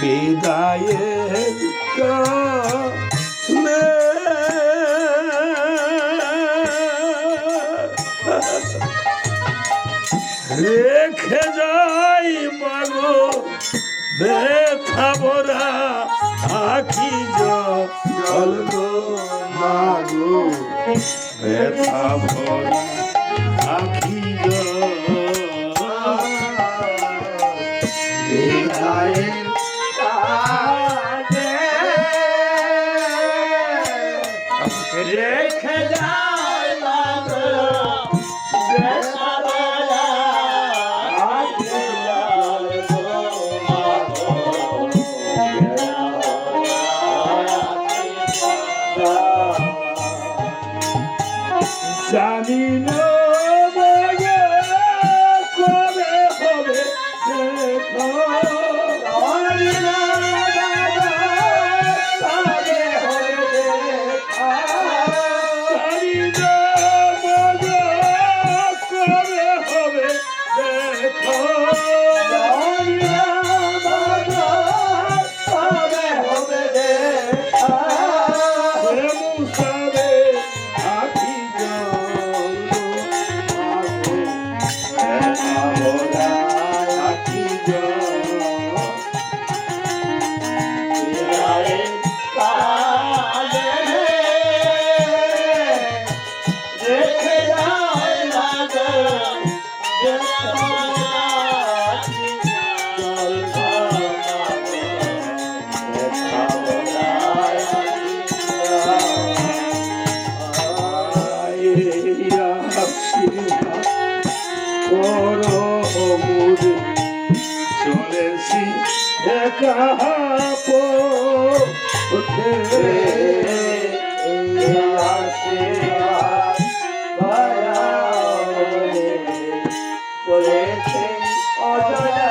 বিদায়ের কালে রেখে যাই মাগো ব্যথা ভরা আখি জল গো মাগো ব্যথা ভরা আখি বিদায়ের রেখে যাই মাগো ব্যথা ভরা আখি জল গো মাগো জানি না কবে হবে চলেছি একা পথে করেছে অজরা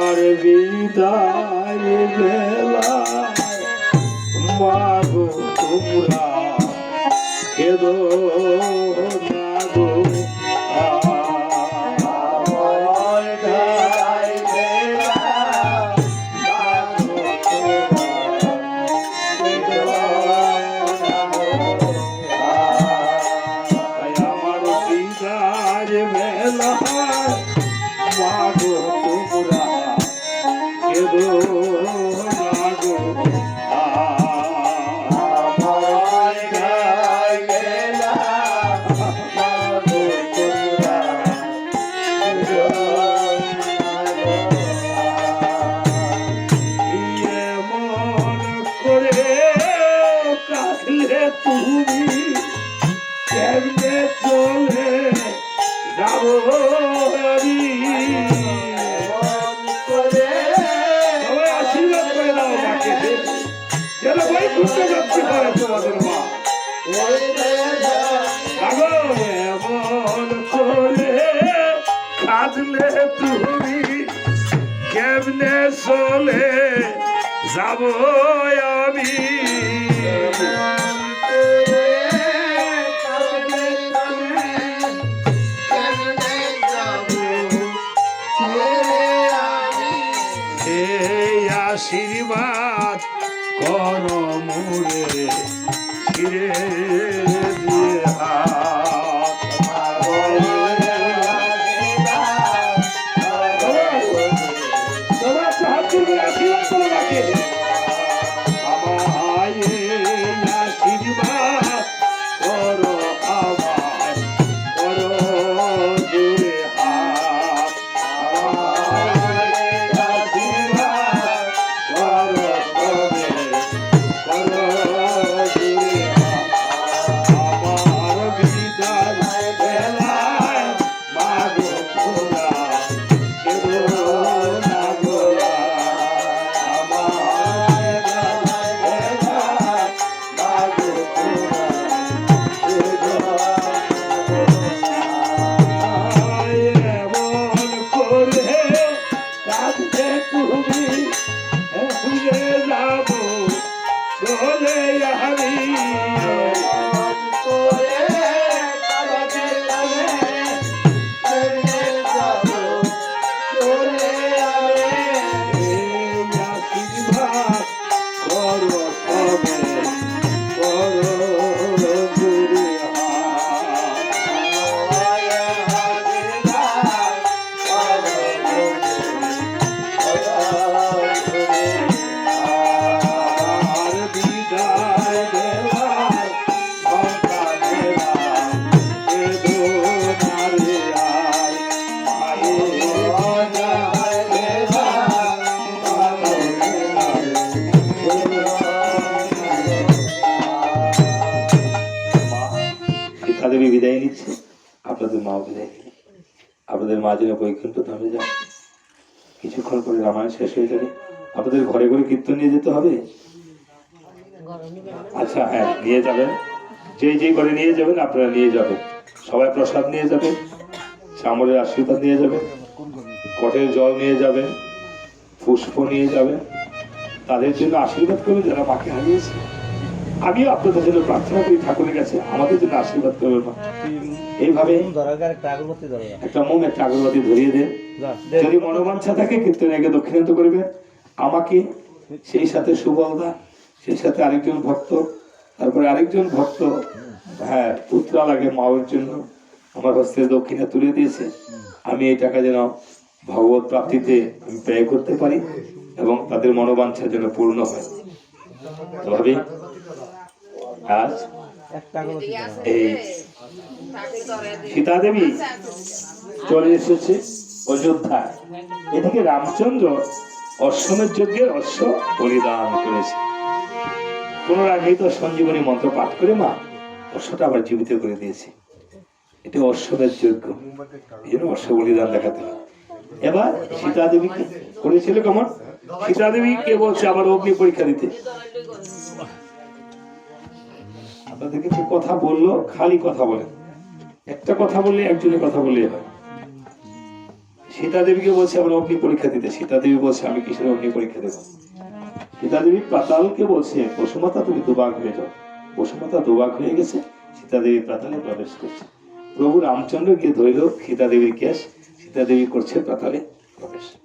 আমার বিদায় বেলা মাগো তোমরা কেদো না গো আমার বিদায় বেলা মাগো তোমরা আমার বিদায় বেলা মাগো তোমরা কেদো না গো আমার গায়ে করে কাঁদলে তুমি কেমনে চলে যাব আমি আশীর্বাদ কর মোরে শিরে দিয়ে হাত তোমার হাত তুলবে আশীর্বাদ করো আমাকে আমায় আশীর্বাদ করো আমায় করো জুড়ে হাত আমায় আশীর্বাদ করো তবে করো জুড়ে হাত আমার বিদায় বেলায় মাগো খোলা কেঁদো না গোলা আমার বেলায় মাগো খোলা কেঁদো এমন করে কাঁদতে তুমি ভুলে যাব চলে আমি আশীর্বাদ করো তবে করো জুড়ে আর বিদায় বেলায় সন্তানেরা কেঁদো না রে আর মায়ের বিদায় বেলায় শিক্ষা দেবী বিদায় নিচ্ছে আপনাদের মা বিদায় নিচ্ছে আপনাদের মা যেন বৈকুণ্ঠ ধামে যান কিছুক্ষণ পরে রামায়ণ শেষ হয়ে যাবে আপনাদের ঘরে ঘরে কীর্তন নিয়ে যেতে হবে আচ্ছা হ্যাঁ নিয়ে যাবেন যে ঘরে নিয়ে যাবেন আপনারা নিয়ে যাবেন সবাই প্রসাদ নিয়ে যাবেন চামড়ের আশীর্বাদ নিয়ে যাবেন কটের জল নিয়ে যাবেন পুষ্প নিয়ে যাবেন তাদের জন্য আশীর্বাদ করবেন যারা মাকে হারিয়েছে আমিও আপনাদের জন্য প্রার্থনা করি ঠাকুরের কাছে আমাদের জন্য আশীর্বাদ করবেন মা এইভাবে একটা মোম একটা আগরবাতি ধরিয়ে দেন যদি মনোবাঞ্ছা থাকে কীর্তন আগে দক্ষিণান্ত করবেন আমাকে সেই সাথে সুবলদা সেই সাথে আরেকজন ভক্ত তারপরে আরেকজন ভক্ত হ্যাঁ পুত্রা লাগে মায়ের জন্য আমার হস্তে দক্ষিণা তুলে দিয়েছে আমি এই টাকা যেন ভগবত প্রাপ্তিতে আমি ব্যয় করতে পারি এবং তাদের মনোবাঞ্ছা যেন পূর্ণ হয় তবে আজ এই সীতা দেবী চলে এসেছে অযোধ্যা এদিকে রামচন্দ্র অশ্বমের যজ্ঞের অশ্ব বলিদান করেছে পুনরায় মৃত সঞ্জীবনী মন্ত্র পাঠ করে মা অশ্বটা আবার জীবিত করে দিয়েছে এটা অশ্বমের যজ্ঞ এই জন্য অশ্ব বলিদান দেখাতে হয় এবার সীতা দেবীকে করেছিল কেমন সীতা দেবীকে বলছে আবার অগ্নি পরীক্ষা দিতে আপনাদেরকে যে কথা বললো খালি কথা বলেন একটা কথা বললে একজনের কথা বললে হয় সীতা দেবীকে বলছে আবার অগ্নি পরীক্ষা দিতে সীতা দেবী বলছে আমি কিসের অগ্নি পরীক্ষা দেব সীতা দেবী পাতালকে বলছে বসুমাতা তুমি দুবাগ হয়ে যাও বসুমাতা দুবাগ হয়ে গেছে সীতা দেবী পাতালে প্রবেশ করছে প্রভু রামচন্দ্র গিয়ে ধরিল সীতা দেবীর কেশ সীতা দেবী করছে পাতালে প্রবেশ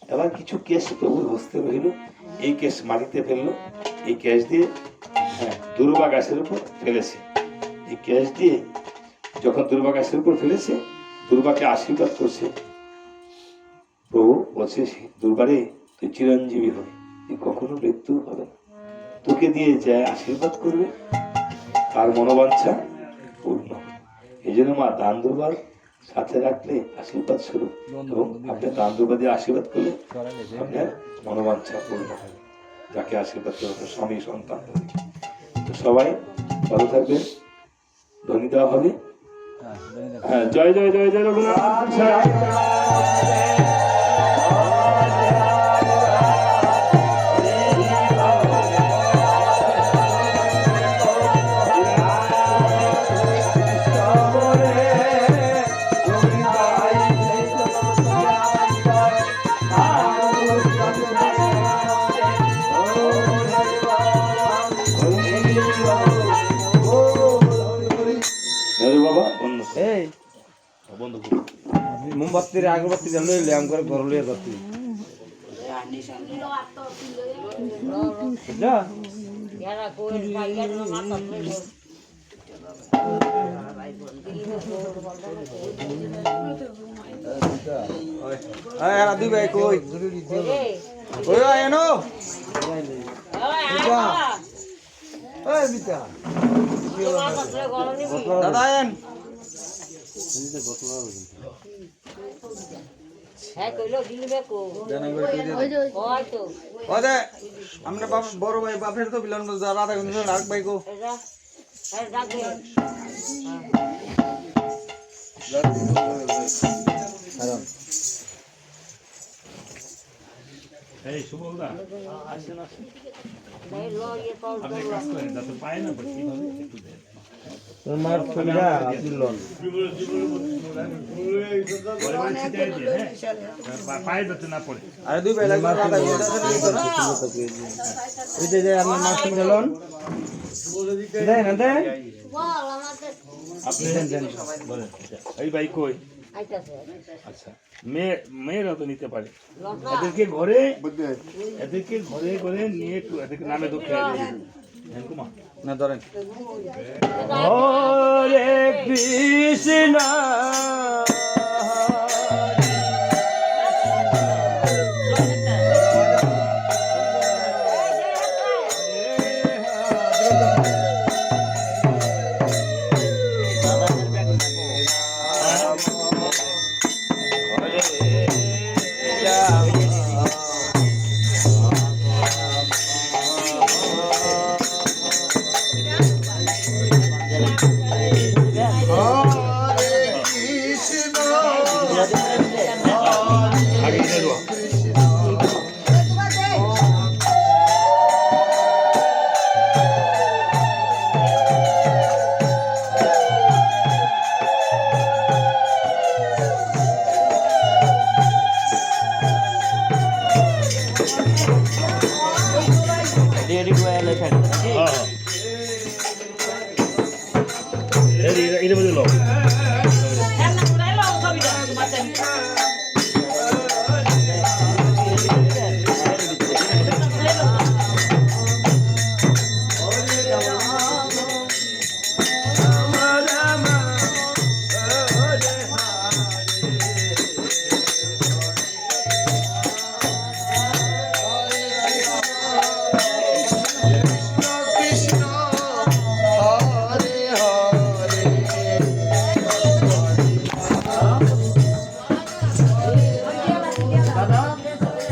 এবার কিছু কেশ প্রভুর হস্তে রইল এই কেশ মাটিতে ফেললো এই কেশ দিয়ে দুর্বা গাছের উপর ফেলেছে এই কেশ দিয়ে যখন দুর্বা গাছের উপর ফেলেছে দুর্বাকে আশীর্বাদ করছে প্রভু বলছে দুর্বারে তুই চিরঞ্জীবী হবে তুই কখনো মৃত্যু হবে না তোকে দিয়ে যায় আশীর্বাদ করবে তার মনোবাঞ্ছা পূর্ণ এই জন্য মা দান দুর্বার সাথে রাখলে আশীর্বাদ স্বরূপ এবং আপনি দান দুর্বা দিয়ে আশীর্বাদ করলে আপনার মনোবাঞ্ছা পূর্ণ হবে যাকে আশীর্বাদ করবে স্বামী সন্তান তো সবাই ভালো থাকবেন ধ্বনি দেওয়া হবে হ্যাঁ জয় জয় জয় জয় রঘুনাথ এই বন্ধ করো মোমবাতির আগরবাতি জানলে ল্যাম করে ঘর লিয়ে যাচ্ছি যা দুই ভাই কই কই আয়নো দাদা আয়েন আমরা বড় ভাই বাপের তো বিলান রাধা রাখ ভাই গো এই সুবলদা আসেন আসেন আপনি কাজ করেন যাতে পায় না কিভাবে একটু দেন তোমার সুবিধা আপনি লন পায়ে যাতে না পড়ে আরে দুই ভাই লাগবে রাধা ওই যে আপনার মাছ কিনে লন দেন না দেন আপনি বলেন এই ভাই কই আচ্ছা মেয়েরা তো নিতে পারে এদেরকে ঘরে ঘরে নিয়ে একটু এদেরকে নামে দুঃখে না ধরেন হরে কৃষ্ণ আগে নিয়ে যাও এটা বলে